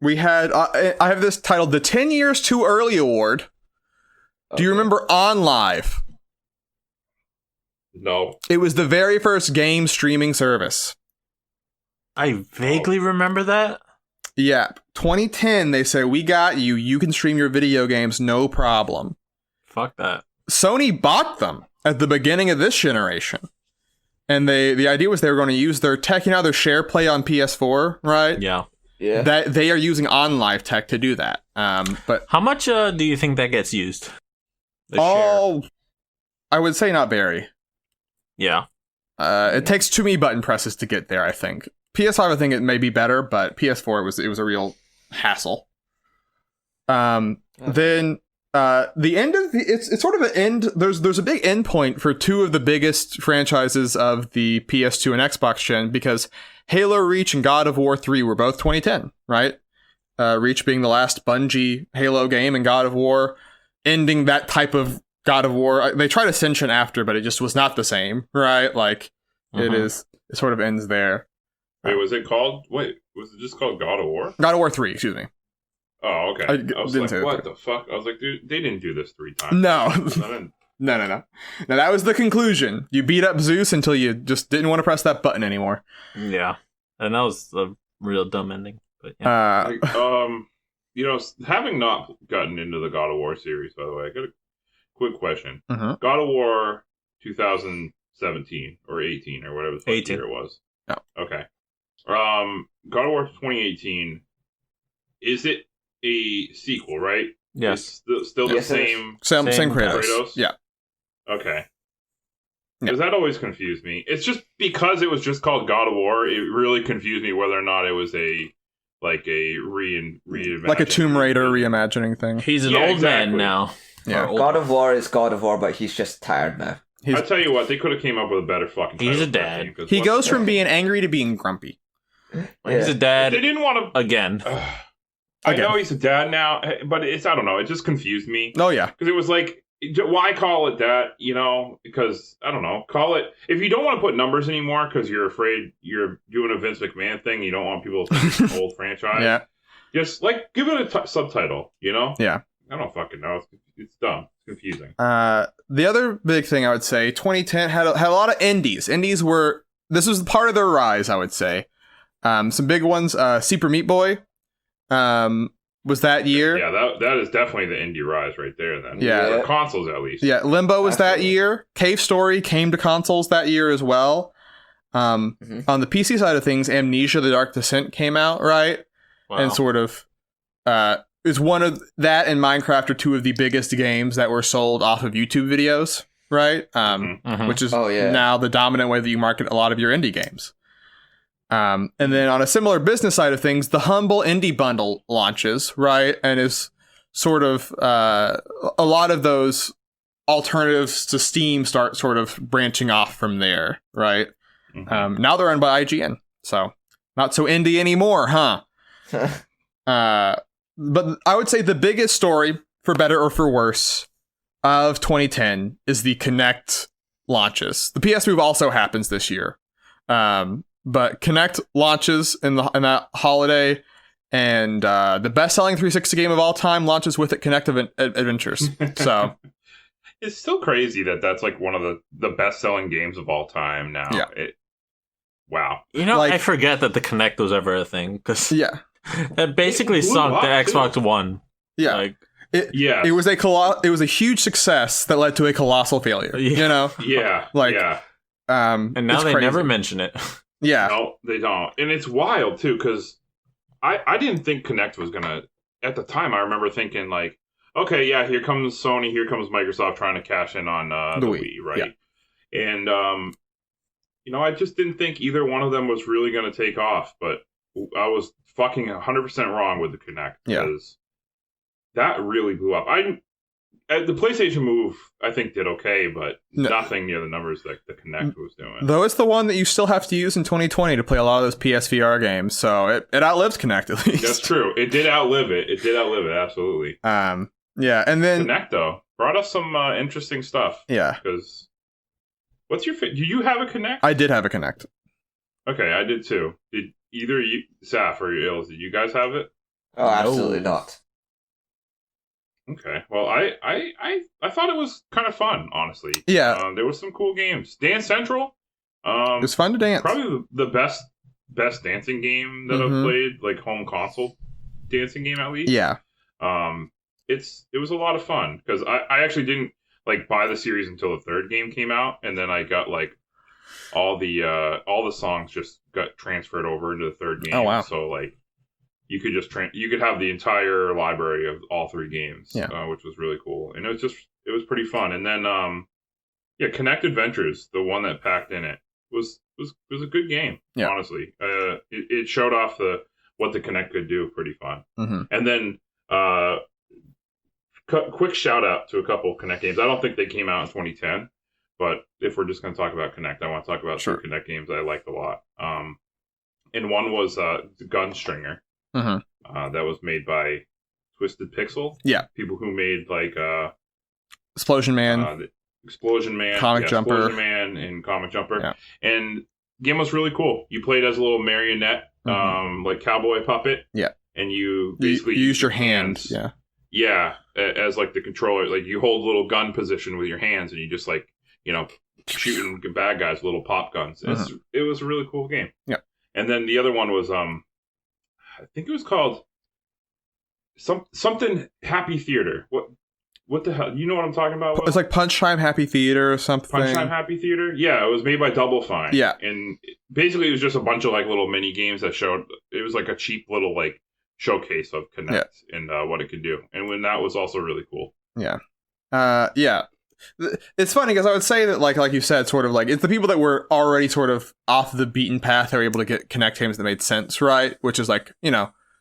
We had I have this titled the 10 Years Too Early Award. Do you remember On Live? No. It was the very first game streaming service. I vaguely remember that. Yeah. 2010, they say, we got you. You can stream your video games, no problem. Fuck that. Sony bought them at the beginning of this generation. And the idea was they were going to use their tech, their share play on PS4, right? Yeah. That they are using OnLive tech to do that. But how much do you think that gets used? Share? I would say not very. Yeah. It takes too many button presses to get there, I think. PS5, I think it may be better, but PS4 it was a real hassle. Then the end of it's sort of an end. There's a big end point for two of the biggest franchises of the PS2 and Xbox gen, because Halo Reach and God of War 3 were both 2010, right? Reach being the last Bungie Halo game, and God of War ending that type of God of War. They tried Ascension after, but it just was not the same, right? Like it sort of ends there. Wait, was it just called God of War? God of War 3, excuse me. Oh, okay. I was like, what the fuck? I was like, dude, they didn't do this 3 times. No. No. Now, that was the conclusion. You beat up Zeus until you just didn't want to press that button anymore. Yeah. And that was a real dumb ending. But yeah. Having not gotten into the God of War series, by the way, I got a quick question. Mm-hmm. God of War 2017 or 18 or whatever the fuck year it was. Oh. Okay. God of War 2018, is it a sequel, right? Yes. It's still the same Kratos. Yeah. Okay. Because that always confused me. It's just because it was just called God of War, it really confused me whether or not it was a reimagining. Like a Tomb Raider reimagining thing. He's an old man now. Yeah. God of War is God of War, but he's just tired now. I tell you what, they could have came up with a better fucking title. He's a dad. He goes from being angry to being grumpy. He's a dad. They didn't want to... Again. I know he's a dad now, but I don't know, it just confused me. Oh, yeah. Because it was like, why call it that, Because, I don't know, call it... If you don't want to put numbers anymore because you're afraid you're doing a Vince McMahon thing, you don't want people to think it's an old franchise, yeah. Just, give it a subtitle, Yeah. I don't fucking know. It's dumb. It's confusing. The other big thing I would say, 2010 had a lot of indies. Indies were... This was part of their rise, I would say. Some big ones, Super Meat Boy was that year. Yeah, that is definitely the indie rise right there then. Yeah. For consoles at least. Yeah, Limbo was that year. Cave Story came to consoles that year as well. On the PC side of things, Amnesia: The Dark Descent came out, right? Wow. And sort of is one of that and Minecraft are two of the biggest games that were sold off of YouTube videos, right? Which is now the dominant way that you market a lot of your indie games. And then on a similar business side of things, the Humble Indie Bundle launches, right? And is sort of a lot of those alternatives to Steam start sort of branching off from there, right? Now they're owned by IGN, so not so indie anymore, huh? But I would say the biggest story, for better or for worse, of 2010 is the Kinect launches. The PS Move also happens this year. But Kinect launches in that holiday, and the best-selling 360 game of all time launches with it, Kinect Adventures. So it's still crazy that that's like one of the best-selling games of all time now. Yeah. Wow. I forget that the Kinect was ever a thing, because it basically sunk the Xbox One. Yeah. It was a huge success that led to a colossal failure. Yeah. And now they never mention it. Yeah. No, they don't. And it's wild, too, because I didn't think Kinect was going to... At the time, I remember thinking, okay, yeah, here comes Sony, here comes Microsoft trying to cash in on the Wii, right? Yeah. And, I just didn't think either one of them was really going to take off, but I was fucking 100% wrong with the Kinect, because that really blew up. The PlayStation Move, I think, did okay, but nothing near the numbers that the Kinect was doing. Though it's the one that you still have to use in 2020 to play a lot of those PSVR games, so it outlives Kinect at least. That's true. It did outlive it. Absolutely. Yeah, and then Kinect though brought us some interesting stuff. Yeah. Because do you have a Kinect? I did have a Kinect. Okay, I did too. Did either you, Saf or Ills, did you guys have it? Oh, absolutely not. Okay, well, I thought it was kind of fun, honestly. Yeah, there was some cool games. Dance Central, it was fun to dance. Probably the best dancing game that I've played, like home console dancing game at least. Yeah, it was a lot of fun because I actually didn't like buy the series until the third game came out, and then I got like all the songs just got transferred over into the third game. Oh wow! So like you could just you could have the entire library of all three games, which was really cool, and it was pretty fun. And then Connect Adventures, the one that packed in it, was a good game. Yeah. Honestly, it showed off what the Connect could do. Pretty fun. Mm-hmm. And then quick shout out to a couple Connect games. I don't think they came out in 2010, but if we're just going to talk about Connect, I want to talk about some Connect games that I liked a lot. And one was Gunstringer. Mm-hmm. That was made by Twisted Pixel. Yeah, people who made like Explosion Man, Comic Jumper, Explosion Man, and Comic Jumper. Yeah. And the game was really cool. You played as a little marionette, like cowboy puppet. Yeah, and you basically used your hands. Yeah. Yeah, as like the controller, like you hold a little gun position with your hands, and you just like shooting bad guys with little pop guns. It was a really cool game. Yeah. And then the other one was I think it was called something Happy Theater. What the hell? You know what I'm talking about? Will? It's like Punch Time Happy Theater or something. Punch Time Happy Theater? Yeah, it was made by Double Fine. Yeah. And basically it was just a bunch of like little mini games that showed, it was like a cheap little like showcase of Connect and what it could do. And when that was also really cool. Yeah. Yeah. It's funny because I would say that like you said, sort of like it's the people that were already sort of off the beaten path that were able to get Connect games that made sense, right? Which is like,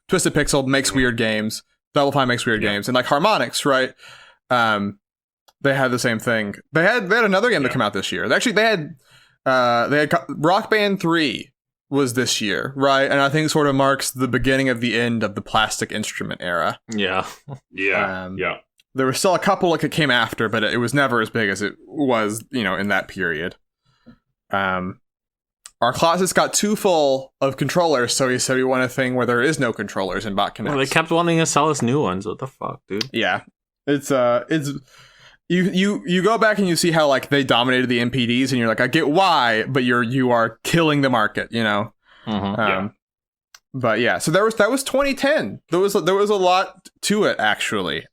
Twisted Pixel makes weird games, Double Fine makes weird games, and like Harmonix, right? They had the same thing. They had another game that came out this year. Actually, they had Rock Band 3 was this year, right? And I think it sort of marks the beginning of the end of the Plastic Instrument era. Yeah. Yeah. There were still a couple like it came after, but it was never as big as it was, in that period. Our closets got too full of controllers, so he said we want a thing where there is no controllers in Bot Connect. Well, they kept wanting to sell us new ones. What the fuck, dude? Yeah. It's you go back and you see how like they dominated the MPDs, and you're like, I get why, but you are killing the market, But yeah, so that was 2010. There was a lot to it actually.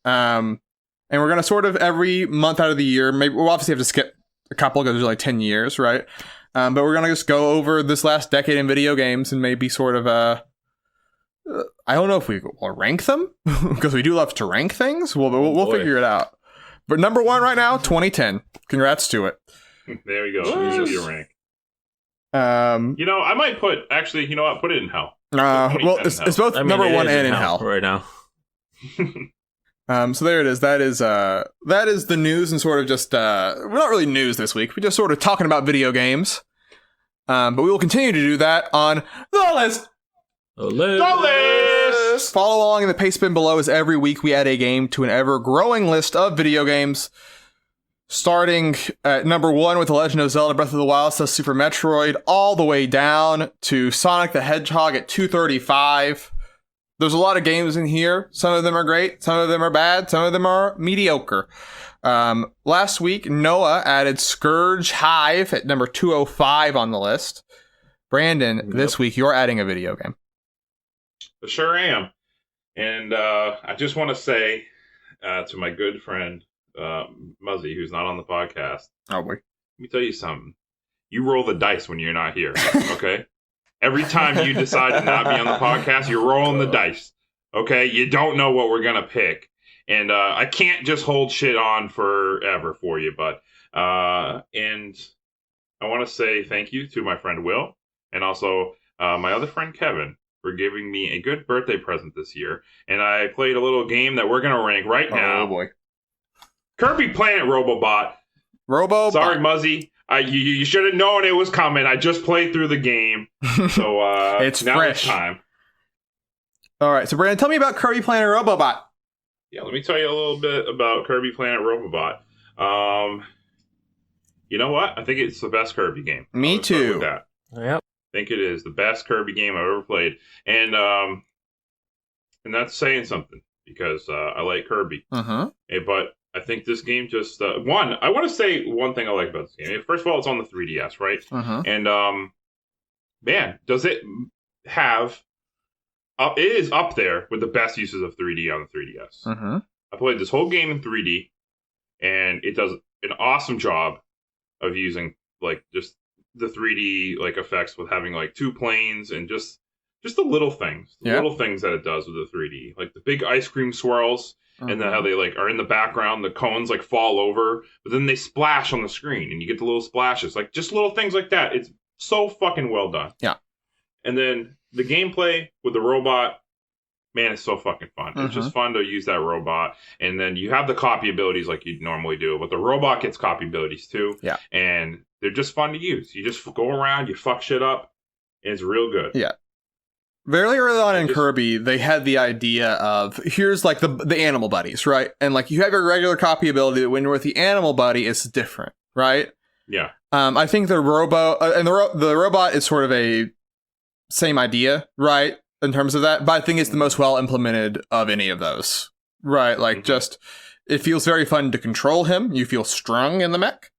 And we're gonna sort of every month out of the year, maybe we'll obviously have to skip a couple because there's like 10 years, right? But we're gonna just go over this last decade in video games and maybe sort of I don't know if we will rank them because we do love to rank things. We'll figure it out. But number one right now, 2010. Congrats to it. There we go. Easy to rank. I might put it in hell. Well, it's both number one and in hell right now. So there it is. That is the news and sort of just we're not really news this week. We're just sort of talking about video games. But we will continue to do that on the list. The list. Follow along in the paste bin below as every week we add a game to an ever-growing list of video games. Starting at number 1 with The Legend of Zelda Breath of the Wild / Super Metroid, all the way down to Sonic the Hedgehog at 235. There's a lot of games in here. Some of them are great, some of them are bad, some of them are mediocre. Last week, Noah added Scourge Hive at number 205 on the list. Brandon, This week you're adding a video game. I sure am. And I just want to say to my good friend, Muzzy, who's not on the podcast. Oh, boy. Let me tell you something. You roll the dice when you're not here, okay? Every time you decide to not be on the podcast, you're rolling the dice, okay? You don't know what we're going to pick. And I can't just hold shit on forever for you, but and I want to say thank you to my friend Will and also my other friend Kevin for giving me a good birthday present this year. And I played a little game that we're going to rank right now. Oh, boy. Kirby Planet Robobot. Sorry, Muzzy. You should have known it was coming. I just played through the game. So it's now fresh. It's time. All right, so Brandon, tell me about Kirby Planet Robobot. Yeah, let me tell you a little bit about Kirby Planet Robobot. You know what? I think it's the best Kirby game. Me too. Yep. I think it is the best Kirby game I've ever played. And that's saying something because I like Kirby. Uh-huh. But I think this game just I want to say one thing I like about this game. First of all, it's on the 3DS, right? Uh-huh. And man, does it have it is up there with the best uses of 3D on the 3DS. Uh-huh. I played this whole game in 3D, and it does an awesome job of using like just the 3D like effects with having like two planes and just the little things, little things that it does with the 3D, like the big ice cream swirls, and then how they like are in the background, the cones like fall over, but then they splash on the screen, and you get the little splashes, like just little things like that. It's so fucking well done. Yeah. And then the gameplay with the robot, man, it's so fucking fun. It's just fun to use that robot. And then you have the copy abilities like you normally do, but the robot gets copy abilities too. Yeah. And they're just fun to use. You just go around, you fuck shit up, and it's real good. Yeah. Very early on in Kirby, they had the idea of, here's like the animal buddies, right? And like you have your regular copy ability, but when you're with the animal buddy, it's different, right? Yeah. I think the the robot is sort of a same idea, right? In terms of that, but I think it's the most well implemented of any of those, right? Like just, it feels very fun to control him. You feel strong in the mech.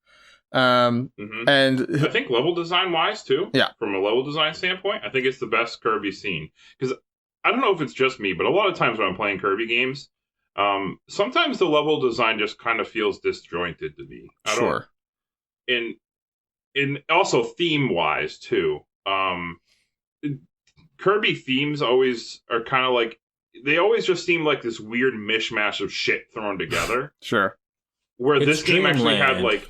And I think level design wise too. Yeah. From a level design standpoint, I think it's the best Kirby seen. Because I don't know if it's just me, but a lot of times when I'm playing Kirby games, sometimes the level design just kind of feels disjointed to me. And also theme wise too. Kirby themes always are kind of like, they always just seem like this weird mishmash of shit thrown together. Sure. Where this game actually had like,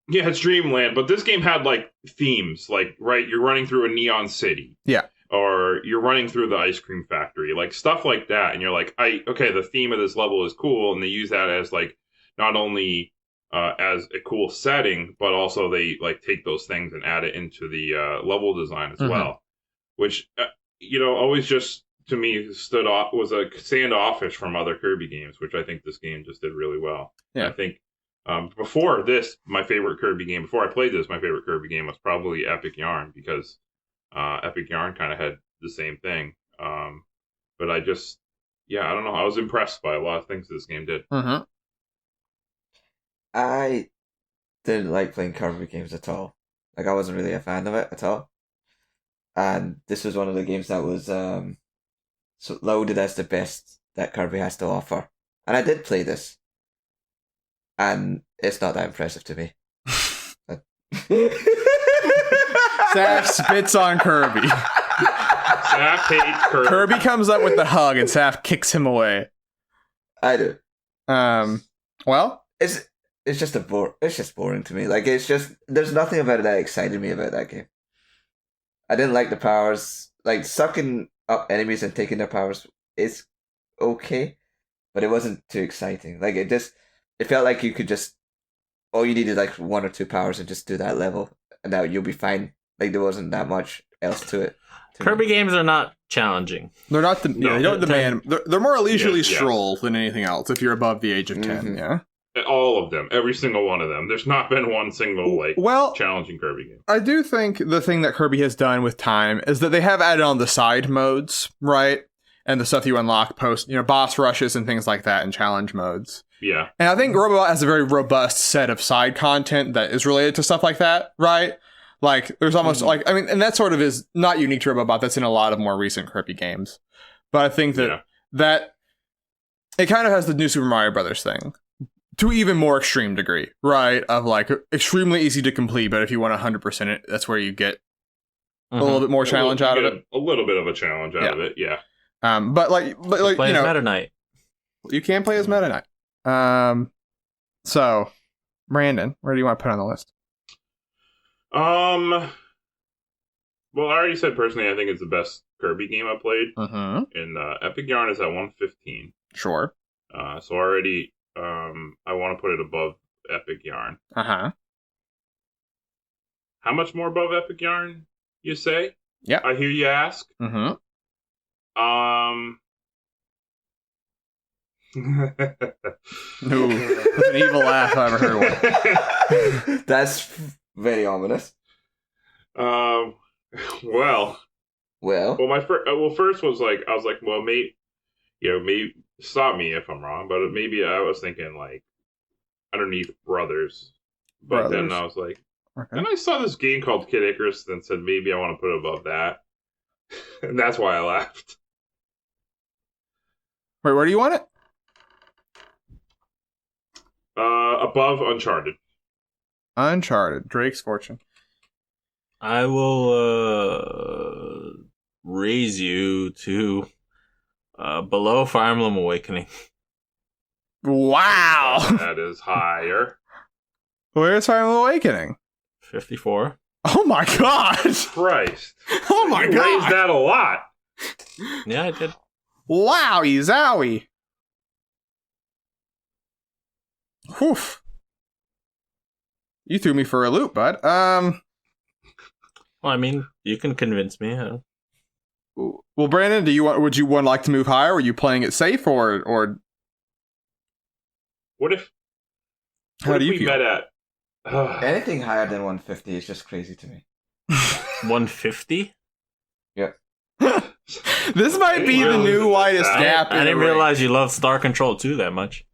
yeah, it's Dreamland, but this game had like themes, like, right, you're running through a neon city. Yeah. Or you're running through the ice cream factory, like stuff like that. And you're like, okay, the theme of this level is cool. And they use that as like, not only as a cool setting, but also they like take those things and add it into the level design as well. Which, always just, to me, stood off, was a standoffish from other Kirby games, which I think this game just did really well. Yeah. And I think before this, my favorite Kirby game, before I played this, my favorite Kirby game was probably Epic Yarn, because Epic Yarn kind of had the same thing. But I just, I don't know. I was impressed by a lot of things this game did. I didn't like playing Kirby games at all. Like, I wasn't really a fan of it at all. And this was one of the games that was so loaded as the best that Kirby has to offer. And I did play this. And it's not that impressive to me. Saf spits on Kirby. Saf hates Kirby. Kirby comes up with the hug and Saf kicks him away. I do. Well, it's just it's just boring to me. Like, there's nothing about it that excited me about that game. I didn't like the powers. Like, sucking up enemies and taking their powers is okay, but it wasn't too exciting. Like, it felt like you could just, all you needed like one or two powers and just do that level, and now you'll be fine. Like, there wasn't that much else to it. Kirby games are not challenging. They're not. They don't demand. They're more a leisurely stroll than anything else. If you're above the age of 10, yeah. All of them, every single one of them. There's not been one single challenging Kirby game. I do think the thing that Kirby has done with time is that they have added on the side modes, right? And the stuff you unlock post, boss rushes and things like that, and challenge modes. Yeah. And I think Robobot has a very robust set of side content that is related to stuff like that, right? Like, there's almost and that sort of is not unique to Robobot. That's in a lot of more recent Kirby games. But I think that it kind of has the new Super Mario Brothers thing to even more extreme degree, right? Of like extremely easy to complete, but if you want 100% it, that's where you get a little bit more challenge out of it. A little bit of a challenge out of it, yeah. But play as Meta Knight. You can play as Meta Knight. So, Brandon, where do you want to put on the list? Well, I already said personally, I think it's the best Kirby game I played. And Epic Yarn is at 115. Sure. So already, I want to put it above Epic Yarn. How much more above Epic Yarn, you say? Yeah. I hear you ask. Ooh, that's an evil laugh if I ever heard one. That's very ominous. Well, my first was like, I was like, well, maybe stop me if I'm wrong, but maybe I was thinking like underneath Brothers, but then I was like, then I saw this game called Kid Icarus, and said maybe I want to put it above that, and that's why I laughed. Wait, where do you want it? above Uncharted. Uncharted. Drake's Fortune. I will raise you to below Fire Emblem Awakening. Wow. That is higher. Where's Fire Emblem Awakening? 54. Oh my gosh. Christ. Oh my you god. raised that a lot. Yeah, I did. Wowie zowie. Whew. You threw me for a loop, bud. Well, I mean, you can convince me. Well, Brandon, would you like to move higher? Were you playing it safe or What if how do you we feel? met at Anything higher than 150 is just crazy to me. 150? Yeah. This might be the new widest gap. I didn't realize you loved Star Control 2 that much.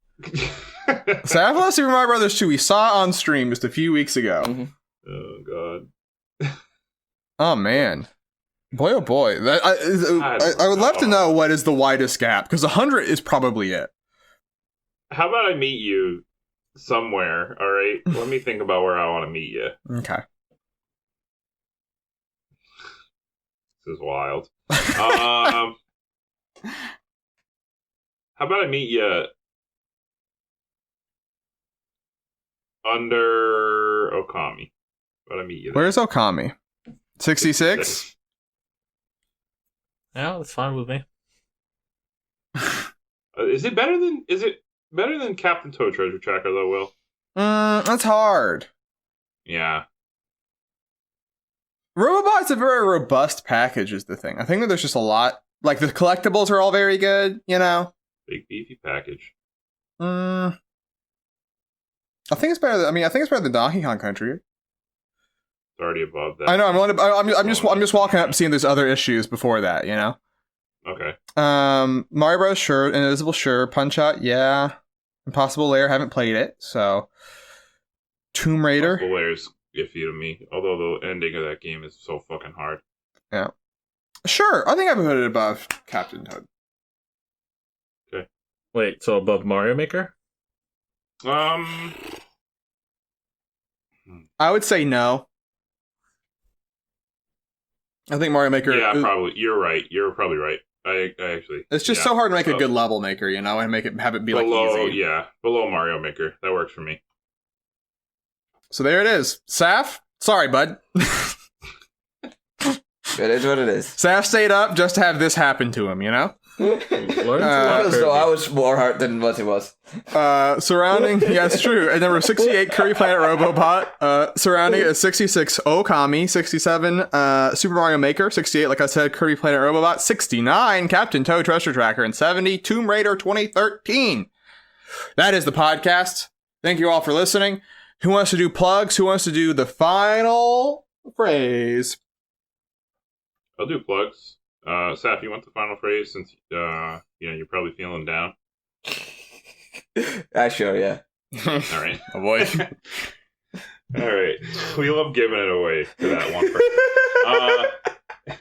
Savage Super Mario Brothers 2 we saw on stream just a few weeks ago. Mm-hmm. Oh god. Oh man. Boy oh boy. I would love to know what is the widest gap, because 100 is probably it. How about I meet you somewhere, alright? Let me think about where I want to meet you. Okay. This is wild. How about I meet you under Okami? How about I meet you there? Where's Okami? 66? Yeah, that's fine with me. Is it better than Captain Toad Treasure Tracker though, Will? That's hard. Yeah. Robobot's a very robust package is the thing. I think that there's just a lot. Like, the collectibles are all very good, you know? Big beefy package. I think it's better than Donkey Kong Country. It's already above that. I know, I'm just walking up and seeing there's other issues before that, you know? Okay. Mario Bros, sure. Invisible, sure. Punch-Out, yeah. Impossible Lair, haven't played it, so... Tomb Raider. Impossible Lair's iffy to me, although the ending of that game is so fucking hard. Yeah. Sure, I think I put it above Captain Toad. Okay. Wait, so above Mario Maker? I would say no. I think Mario Maker... Yeah, probably. You're right. You're probably right. I actually... It's just so hard to make a good level maker, you know, and have it be below, easy. Yeah, below Mario Maker. That works for me. So there it is. Saf? Sorry, bud. It is what it is. Saf stayed up just to have this happen to him, you know? I was more hurt than what it was. Surrounding, yeah, it's true. At number 68, Curry Planet Robobot. Surrounding is 66, Okami. 67, Super Mario Maker. 68, like I said, Curry Planet Robobot. 69, Captain Toad Treasure Tracker. And 70, Tomb Raider 2013. That is the podcast. Thank you all for listening. Who wants to do plugs? Who wants to do the final phrase? I'll do plugs. Saf, you want the final phrase since you're probably feeling down? Sure, yeah. All right. Oh boy. All right. We love giving it away to that one person.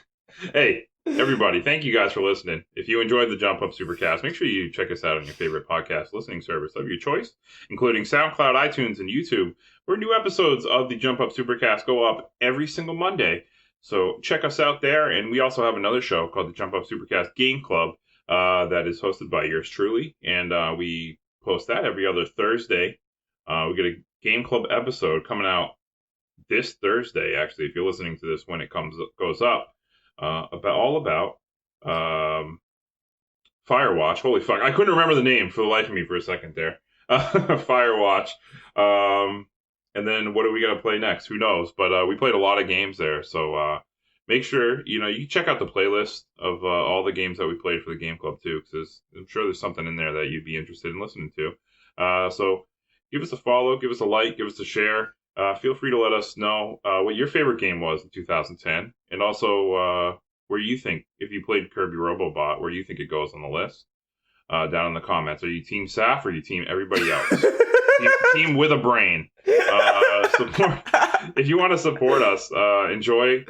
Hey, everybody, thank you guys for listening. If you enjoyed the Jump Up Supercast, make sure you check us out on your favorite podcast listening service of your choice, including SoundCloud, iTunes, and YouTube, where new episodes of the Jump Up Supercast go up every single Monday. So check us out there, and we also have another show called the Jump Up Supercast Game Club that is hosted by yours truly, and we post that every other Thursday. We get a Game Club episode coming out this Thursday, actually, if you're listening to this when it goes up, about Firewatch. Holy fuck, I couldn't remember the name for the life of me for a second there. Firewatch. And then what are we going to play next? Who knows? But we played a lot of games there. So make sure, you can check out the playlist of all the games that we played for the Game Club, too. Because I'm sure there's something in there that you'd be interested in listening to. So give us a follow, give us a like, give us a share. Feel free to let us know what your favorite game was in 2010. And also where you think, if you played Kirby Robobot, where you think it goes on the list. Down in the comments. Are you Team Saf or are you Team everybody else? Team with a brain. If you want to support us, enjoy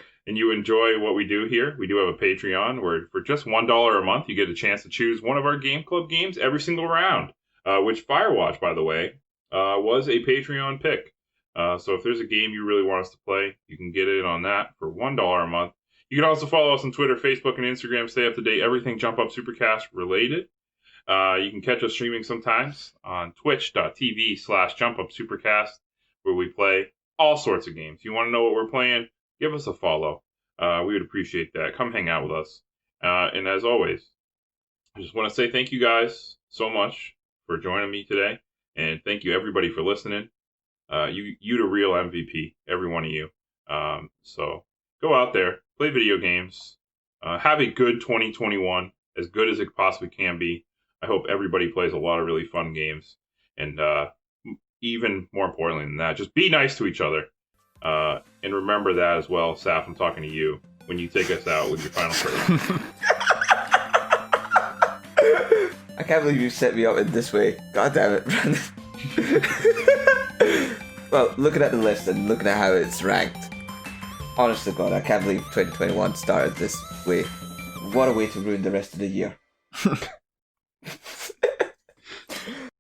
what we do here, we do have a Patreon where for just $1 a month, you get a chance to choose one of our Game Club games every single round. Which Firewatch, by the way, was a Patreon pick. So if there's a game you really want us to play, you can get it on that for $1 a month. You can also follow us on Twitter, Facebook, and Instagram. Stay up to date. Everything Jump Up Supercast related. You can catch us streaming sometimes on twitch.tv/JumpUpSupercast, where we play all sorts of games. You want to know what we're playing? Give us a follow. We would appreciate that. Come hang out with us. And as always, I just want to say thank you guys so much for joining me today. And thank you, everybody, for listening. You the real MVP, every one of you. So go out there, play video games, have a good 2021, as good as it possibly can be. I hope everybody plays a lot of really fun games. And even more importantly than that, just be nice to each other. And remember that as well, Saf, I'm talking to you, when you take us out with your final prayer. I can't believe you set me up in this way. God damn it, Brandon. Well, looking at the list and looking at how it's ranked, honest to God, I can't believe 2021 started this way. What a way to ruin the rest of the year.